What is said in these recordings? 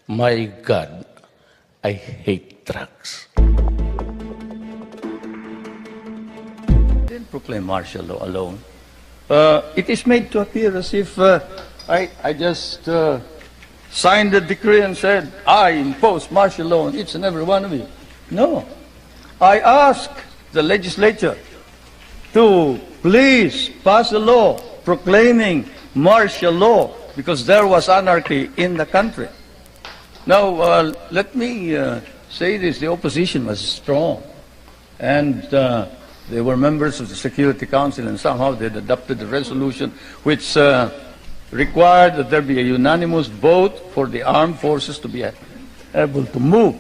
My God, I hate drugs. Didn't proclaim martial law alone. It is made to appear as if I just signed the decree and said, I impose martial law on each and every one of you. No. I asked the legislature to please pass a law proclaiming martial law because there was anarchy in the country. Now, let me say this. The opposition was strong, and they were members of the Security Council, and somehow they had adopted a resolution which required that there be a unanimous vote for the armed forces to be able to move.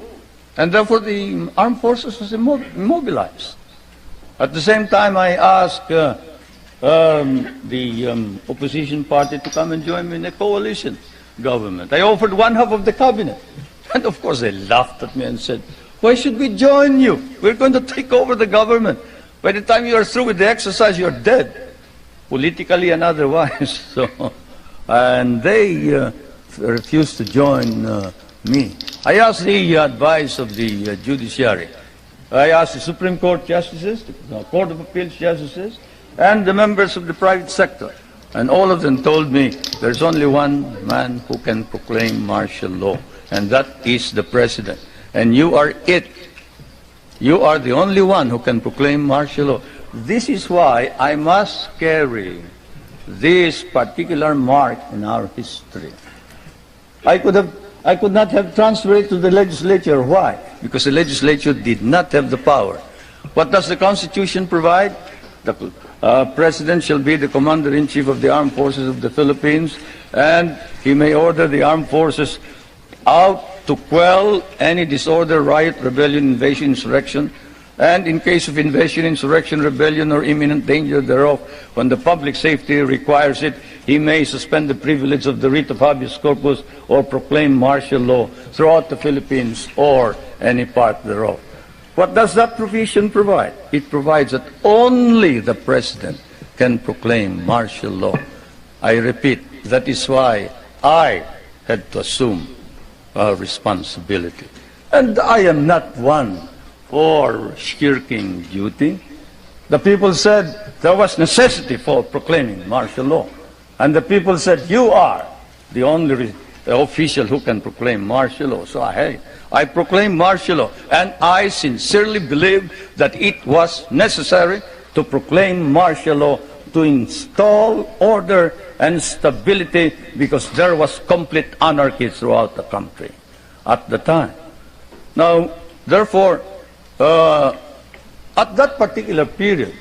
And therefore the armed forces was immobilized. At the same time, I asked the opposition party to come and join me in a coalition government. I offered one half of the cabinet. And of course they laughed at me and said, why should we join you? We're going to take over the government. By the time you are through with the exercise, you're dead, politically and otherwise. And they refused to join me. I asked the advice of the judiciary. I asked the Supreme Court justices, the Court of Appeals justices, and the members of the private sector. And all of them told me there's only one man who can proclaim martial law, and that is the President. And you are it. You are the only one who can proclaim martial law. This is why I must carry this particular mark in our history. I could not have transferred it to the legislature. Why? Because the legislature did not have the power. What does the Constitution provide? The President shall be the Commander-in-Chief of the Armed Forces of the Philippines, and he may order the armed forces out to quell any disorder, riot, rebellion, invasion, insurrection, and in case of invasion, insurrection, rebellion, or imminent danger thereof, when the public safety requires it, he may suspend the privilege of the writ of habeas corpus or proclaim martial law throughout the Philippines or any part thereof. What does that provision provide? It provides that only the President can proclaim martial law. I repeat, that is why I had to assume responsibility. And I am not one for shirking duty. The people said there was necessity for proclaiming martial law. And the people said, you are the only official who can proclaim martial law. So I proclaim martial law. And I sincerely believe that it was necessary to proclaim martial law to install order and stability because there was complete anarchy throughout the country at the time. Now, therefore, at that particular period,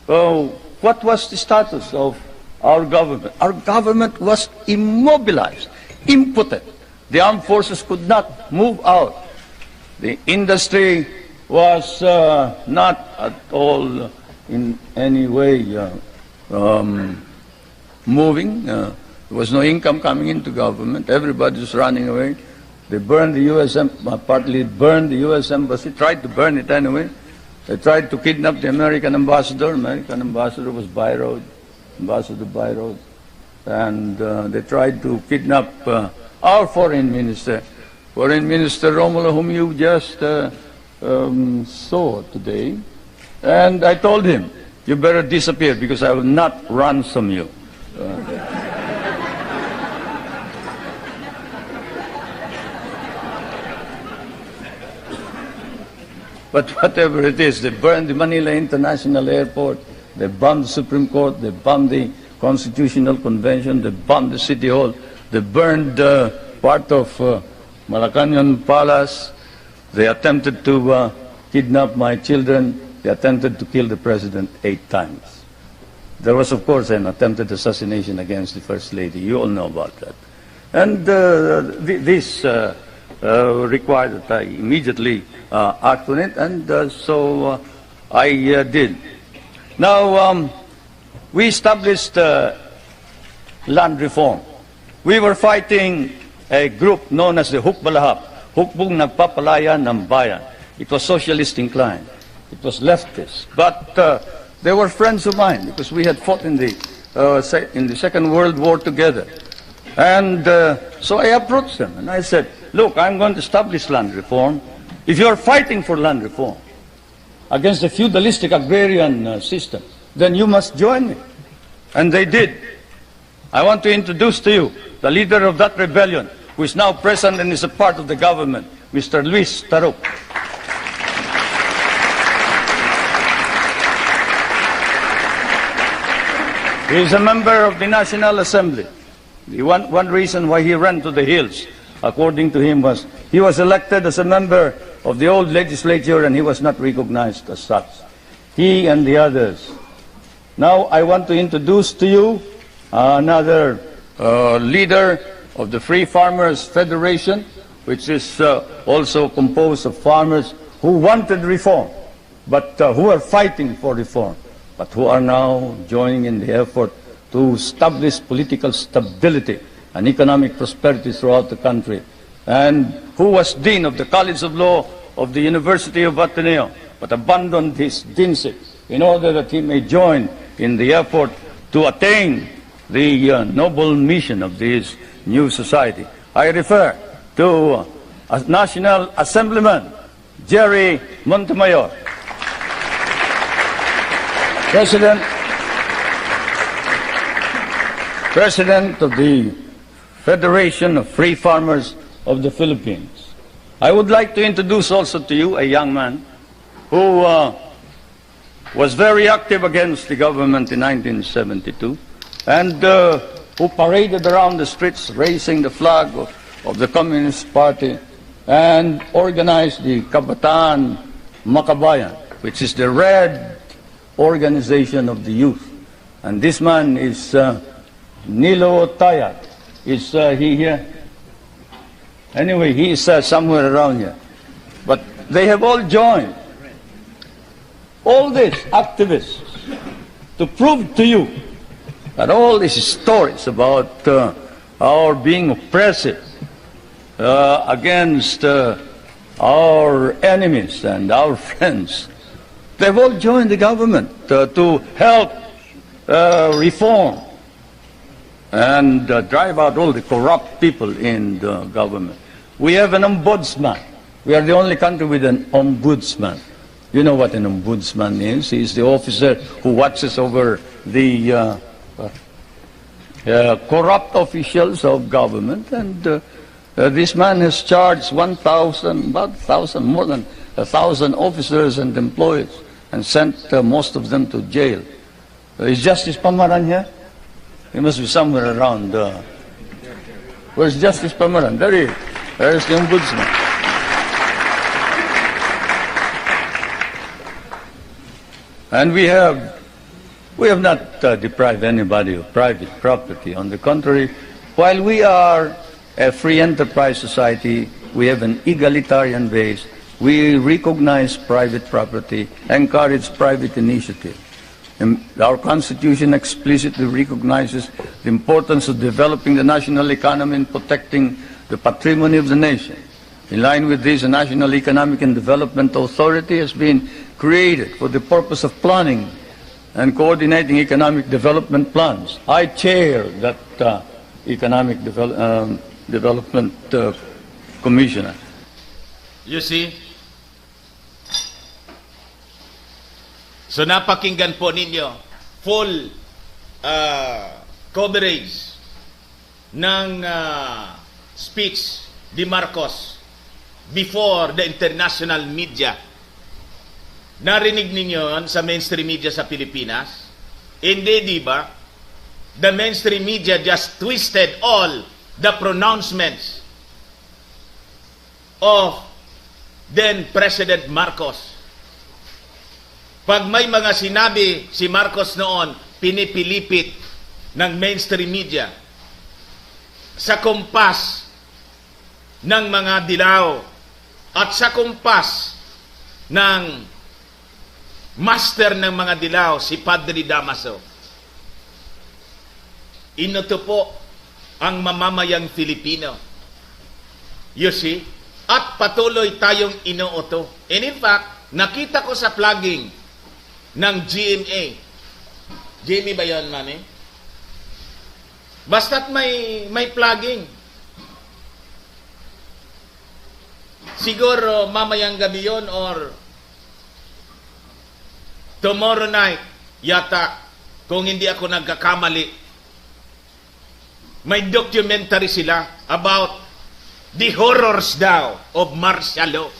what was the status of our government? Our government was immobilized, impotent. The armed forces could not move out. The industry was not at all in any way moving. There was no income coming into government. Everybody was running away. They burned the U.S. Partly burned the U.S. Embassy, tried to burn it anyway. They tried to kidnap the American ambassador. American ambassador was Byroad, Ambassador Byroad. And they tried to kidnap our foreign minister, Romulo, whom you just saw today. And I told him, you better disappear because I will not ransom you. But whatever it is, they burned the Manila International Airport, they bombed the Supreme Court, they bombed the Constitutional Convention, they bombed the City Hall, they burned part of Malacanang Palace, they attempted to kidnap my children, they attempted to kill the President 8 times. There was, of course, an attempted assassination against the First Lady. You all know about that. And this required that I immediately act on it, and so I did. Now, we established land reform. We were fighting a group known as the Hukbalahap, Hukbong Nagpapalaya ng Bayan. It was socialist inclined. It was leftist. But they were friends of mine because we had fought in the Second World War together. And so I approached them and I said, look, I'm going to establish land reform. If you're fighting for land reform against the feudalistic agrarian system, then you must join me. And they did. I want to introduce to you the leader of that rebellion, who is now present and is a part of the government, Mr. Luis Taruk. He is a member of the National Assembly. One reason why he ran to the hills, according to him, was he was elected as a member of the old legislature and he was not recognized as such. He and the others. Now I want to introduce to you another leader of the Free Farmers Federation, which is also composed of farmers who wanted reform, but who are fighting for reform, but who are now joining in the effort to establish political stability and economic prosperity throughout the country, and who was Dean of the College of Law of the University of Ateneo, but abandoned his deanship in order that he may join in the effort to attain the noble mission of this new society. I refer to National Assemblyman Jerry Montemayor, President of the Federation of Free Farmers of the Philippines. I would like to introduce also to you a young man who was very active against the government in 1972 and who paraded around the streets raising the flag of the Communist Party and organized the Kabataan Makabayan, which is the red organization of the youth. And this man is Nilo Tayat. Is he here? Anyway, he is somewhere around here. But they have all joined, all these activists, to prove to you that all these stories about our being oppressive against our enemies and our friends, they've all joined the government to help reform and drive out all the corrupt people in the government. We have an ombudsman. We are the only country with an ombudsman. You know what an ombudsman is? He is the officer who watches over the corrupt officials of government, and this man has charged more than 1,000 officers and employees and sent most of them to jail. Is Justice Pamaran here? He must be somewhere around. Where's Justice Pamaran? There he is. There's the ombudsman. And we have not deprived anybody of private property. On the contrary, while we are a free enterprise society, we have an egalitarian base. We recognize private property, encourage private initiative. And our Constitution explicitly recognizes the importance of developing the national economy and protecting the patrimony of the nation. In line with this, a National Economic and Development Authority has been created for the purpose of planning and coordinating economic development plans. I chair that Economic Development Commissioner. You see? So napakinggan po ninyo full coverage ng speech ni Marcos before the international media. Narinig ninyo sa mainstream media sa Pilipinas? Hindi, di ba? The mainstream media just twisted all the pronouncements of then President Marcos. Pag may mga sinabi si Marcos noon, pinipilipit ng mainstream media sa kumpas ng mga dilaw at sa kumpas ng master ng mga dilaw, si Padre Damaso. Ito po ang mamamayang Filipino. You see? At patuloy tayong inuuto. And in fact, nakita ko sa plugging ng GMA. GMA ba yun, Mami? Basta't may plugging. Siguro mamayang gabi yon or tomorrow night yata, kung hindi ako nagkakamali, may documentary sila about the horrors daw of martial law.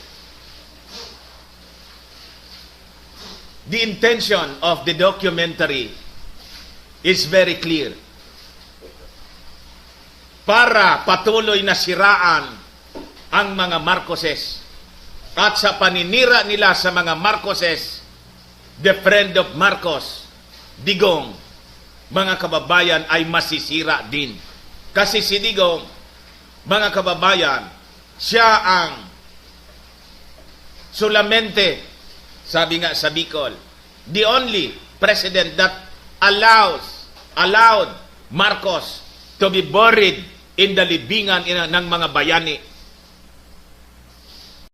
The intention of the documentary is very clear. Para patuloy na siraan ang mga Marcoses. At sa paninira nila sa mga Marcoses, the friend of Marcos, Digong, mga kababayan, ay masisira din. Kasi si Digong, mga kababayan, siya ang solamente, sabi nga sa Bicol, the only president that allowed Marcos to be buried in the libingan ng mga bayani